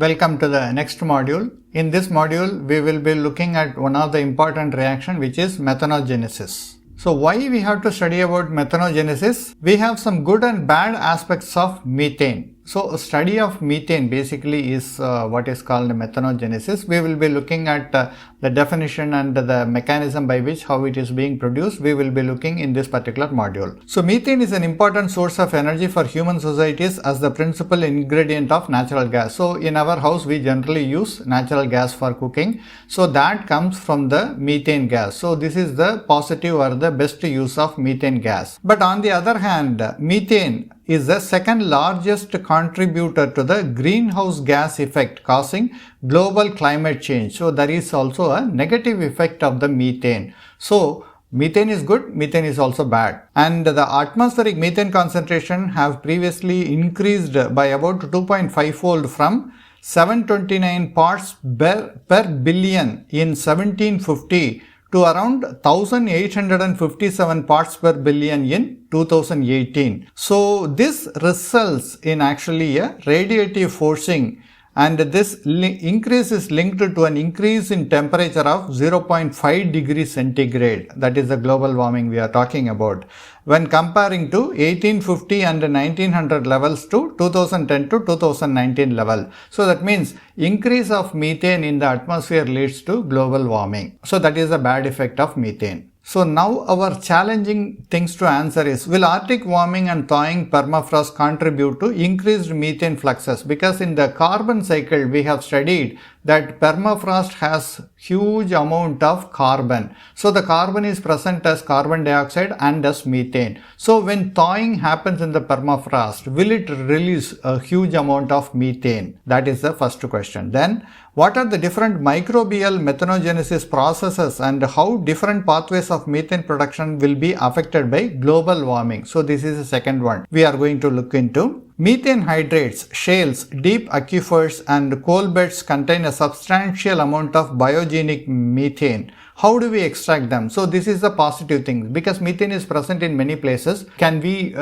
Welcome to the next module. In this module, we will be looking at one of the important reaction, which is methanogenesis. So why we have to study about methanogenesis? We have some good and bad aspects of methane. So a study of methane basically is what is called methanogenesis. We will be looking at the definition and the mechanism by which how it is being produced. We will be looking in this particular module. So methane is an important source of energy for human societies as the principal ingredient of natural gas. So in our house we generally use natural gas for cooking. So that comes from the methane gas. So this is the positive or the best use of methane gas. But on the other hand, methane is the second largest contributor to the greenhouse gas effect causing global climate change. So there is also a negative effect of the methane. So methane is good, methane is also bad. And the atmospheric methane concentration have previously increased by about 2.5 fold from 729 parts per billion in 1750 to around 1857 parts per billion in 2018. So this results in actually a radiative forcing, and this increase is linked to an increase in temperature of 0.5 degrees centigrade. That is the global warming we are talking about, when comparing to 1850 and 1900 levels to 2010 to 2019 level. So that means increase of methane in the atmosphere leads to global warming. So that is a bad effect of methane. So now our challenging things to answer is, will Arctic warming and thawing permafrost contribute to increased methane fluxes? Because in the carbon cycle we have studied that permafrost has huge amount of carbon. So the carbon is present as carbon dioxide and as methane. So when thawing happens in the permafrost, will it release a huge amount of methane? That is the first question. Then what are the different microbial methanogenesis processes and how different pathways of methane production will be affected by global warming? So this is the second one we are going to look into. Methane hydrates, shales, deep aquifers and coal beds contain a substantial amount of biogenic methane. How do we extract them? So this is the positive thing, because methane is present in many places. Can we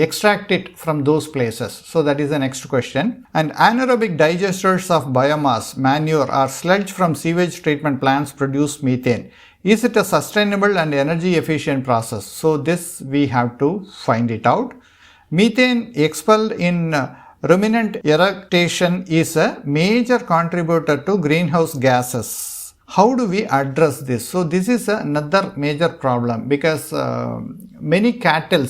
extract it from those places? So that is the next question. And anaerobic digesters of biomass, manure or sludge from sewage treatment plants produce methane. Is it a sustainable and energy efficient process? So this we have to find it out. Methane expelled in ruminant eructation is a major contributor to greenhouse gases. How do we address this? So this is another major problem, because many cattle,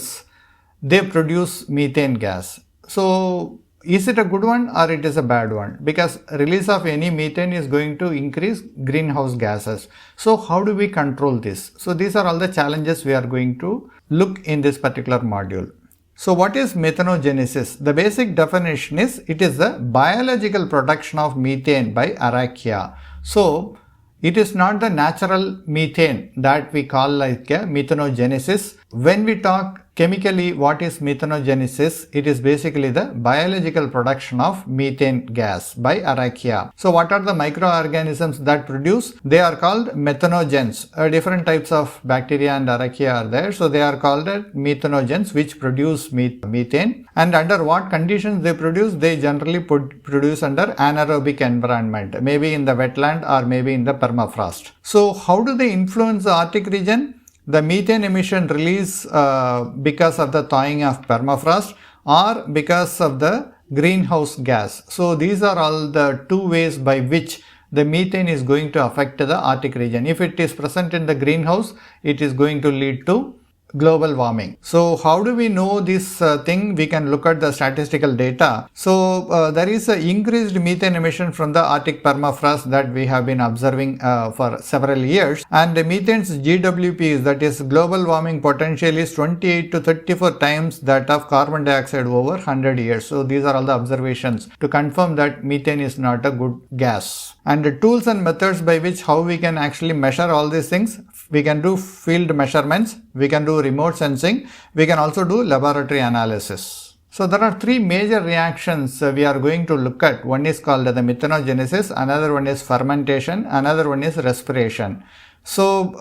they produce methane gas. So is it a good one or it is a bad one? Because release of any methane is going to increase greenhouse gases. So how do we control this? So these are all the challenges we are going to look in this particular module. So what is methanogenesis? The basic definition is, it is the biological production of methane by archaea. So it is not the natural methane that we call like a methanogenesis. When we talk chemically what is methanogenesis, it is basically the biological production of methane gas by archaea. So what are the microorganisms that produce? They are called methanogens. Different types of bacteria and archaea are there. So they are called methanogens, which produce methane. And under what conditions they produce? They generally produce under anaerobic environment, maybe in the wetland or maybe in the permafrost. So how do they influence the Arctic region? The methane emission release because of the thawing of permafrost or because of the greenhouse gas. So these are all the two ways by which the methane is going to affect the Arctic region. If it is present in the greenhouse, it is going to lead to global warming. So how do we know this thing? We can look at the statistical data. So there is an increased methane emission from the Arctic permafrost that we have been observing for several years, and methane's GWP, that is global warming potential, is 28 to 34 times that of carbon dioxide over 100 years. So these are all the observations to confirm that methane is not a good gas. And the tools and methods by which how we can actually measure all these things: we can do field measurements, we can do remote sensing, we can also do laboratory analysis. So there are three major reactions we are going to look at. One is called the methanogenesis, another one is fermentation, another one is respiration. So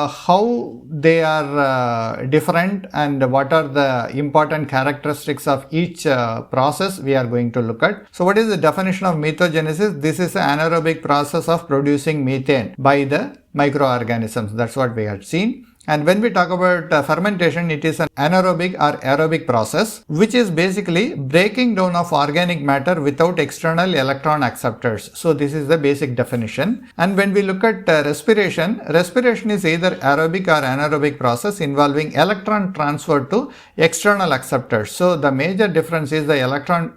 how they are different and what are the important characteristics of each process we are going to look at. So what is the definition of methogenesis? This is an anaerobic process of producing methane by the microorganisms. That's what we had seen. And when we talk about fermentation, it is an anaerobic or aerobic process, which is basically breaking down of organic matter without external electron acceptors. So this is the basic definition. And when we look at respiration, respiration is either aerobic or anaerobic process involving electron transfer to external acceptors. So the major difference is the electron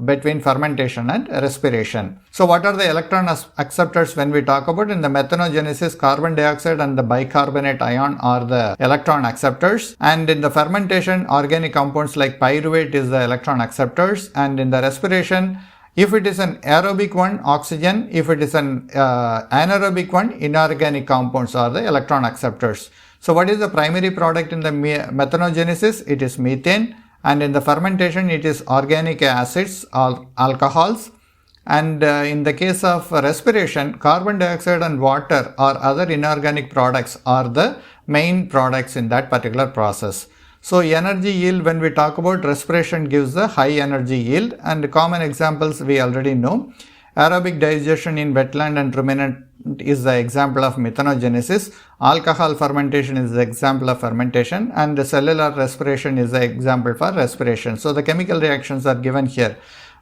between fermentation and respiration. So what are the electron acceptors when we talk about? In the methanogenesis, carbon dioxide and the bicarbonate ion are the electron acceptors, and in the fermentation, organic compounds like pyruvate is the electron acceptors, and in the respiration, if it is an aerobic one, oxygen; if it is an anaerobic one, inorganic compounds are the electron acceptors. So what is the primary product in the methanogenesis? It is methane. And in the fermentation, it is organic acids or alcohols. And in the case of respiration, carbon dioxide and water or other inorganic products are the main products in that particular process. So energy yield, when we talk about respiration, gives the high energy yield, and common examples we already know. Aerobic digestion in wetland and ruminant is the example of methanogenesis. Alcohol fermentation is the example of fermentation, and cellular respiration is the example for respiration. So the chemical reactions are given here.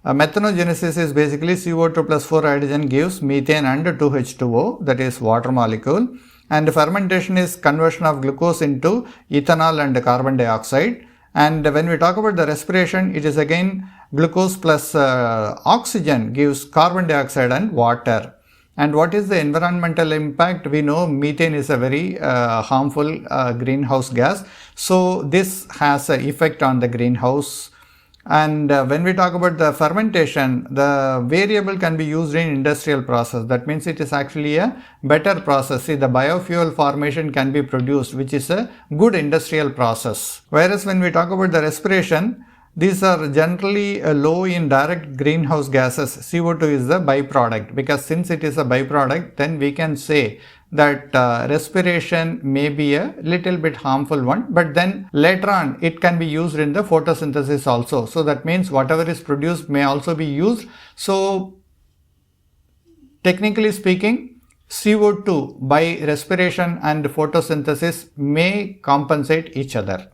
Methanogenesis is basically CO2 plus 4 hydrogen gives methane and 2H2O, that is water molecule. And fermentation is conversion of glucose into ethanol and carbon dioxide. And when we talk about the respiration, it is again glucose plus oxygen gives carbon dioxide and water. And what is the environmental impact? We know methane is a very harmful greenhouse gas. So this has an effect on the greenhouse. And when we talk about the fermentation, the variable can be used in industrial process. That means it is actually a better process. See, the biofuel formation can be produced, which is a good industrial process. Whereas when we talk about the respiration, these are generally low in direct greenhouse gases. CO2 is the byproduct, because since it is a byproduct, then we can say that respiration may be a little bit harmful one, but then later on it can be used in the photosynthesis also. So that means whatever is produced may also be used. So technically speaking, CO2 by respiration and photosynthesis may compensate each other.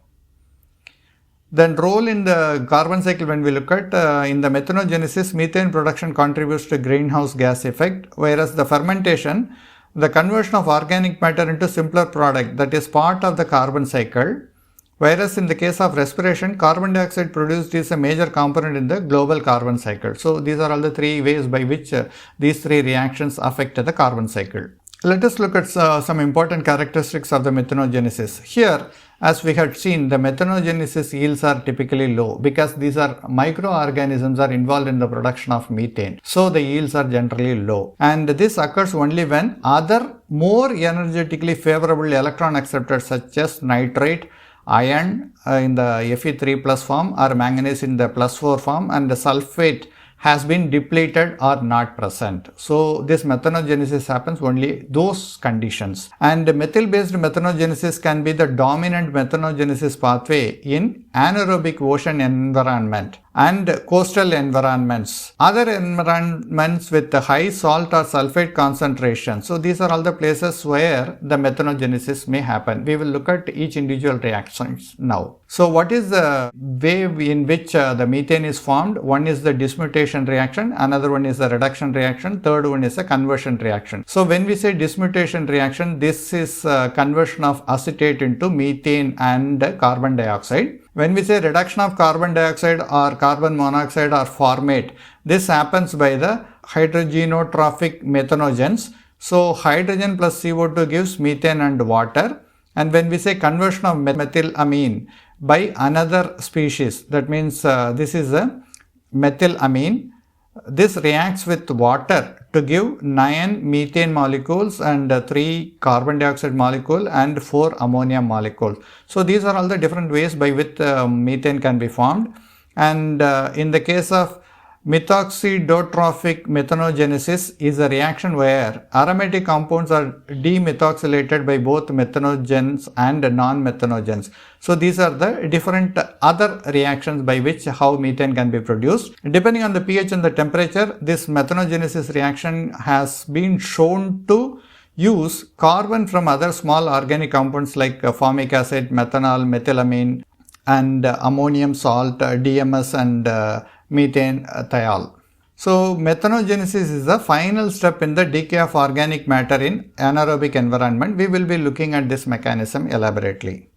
Then role in the carbon cycle, when we look at in the methanogenesis, methane production contributes to greenhouse gas effect, whereas the fermentation, the conversion of organic matter into simpler product, that is part of the carbon cycle. Whereas in the case of respiration, carbon dioxide produced is a major component in the global carbon cycle. So these are all the three ways by which these three reactions affect the carbon cycle. Let us look at some important characteristics of the methanogenesis. Here, as we had seen, the methanogenesis yields are typically low because these are microorganisms are involved in the production of methane. So the yields are generally low. And this occurs only when other more energetically favorable electron acceptors such as nitrate, iron in the Fe3 plus form or manganese in the plus 4 form, and the sulfate has been depleted or not present. So this methanogenesis happens only those conditions. And methyl based methanogenesis can be the dominant methanogenesis pathway in anaerobic ocean environment and coastal environments, other environments with the high salt or sulfate concentration. So these are all the places where the methanogenesis may happen. We will look at each individual reactions now. So what is the way in which the methane is formed? One is the dismutation reaction, another one is the reduction reaction, third one is a conversion reaction. So when we say dismutation reaction, this is conversion of acetate into methane and carbon dioxide. When we say reduction of carbon dioxide or carbon monoxide or formate, this happens by the hydrogenotrophic methanogens. So hydrogen plus CO2 gives methane and water. And when we say conversion of methylamine by another species, that means this is a methylamine. This reacts with water to give 9 methane molecules and 3 carbon dioxide molecule and 4 ammonia molecules. So these are all the different ways by which methane can be formed. And in the case of Methoxydotropic methanogenesis is a reaction where aromatic compounds are demethoxylated by both methanogens and non-methanogens. So these are the different other reactions by which how methane can be produced. Depending on the pH and the temperature, this methanogenesis reaction has been shown to use carbon from other small organic compounds like formic acid, methanol, methylamine, and ammonium salt, DMS, and methane thiol. So methanogenesis is the final step in the decay of organic matter in anaerobic environment. We will be looking at this mechanism elaborately.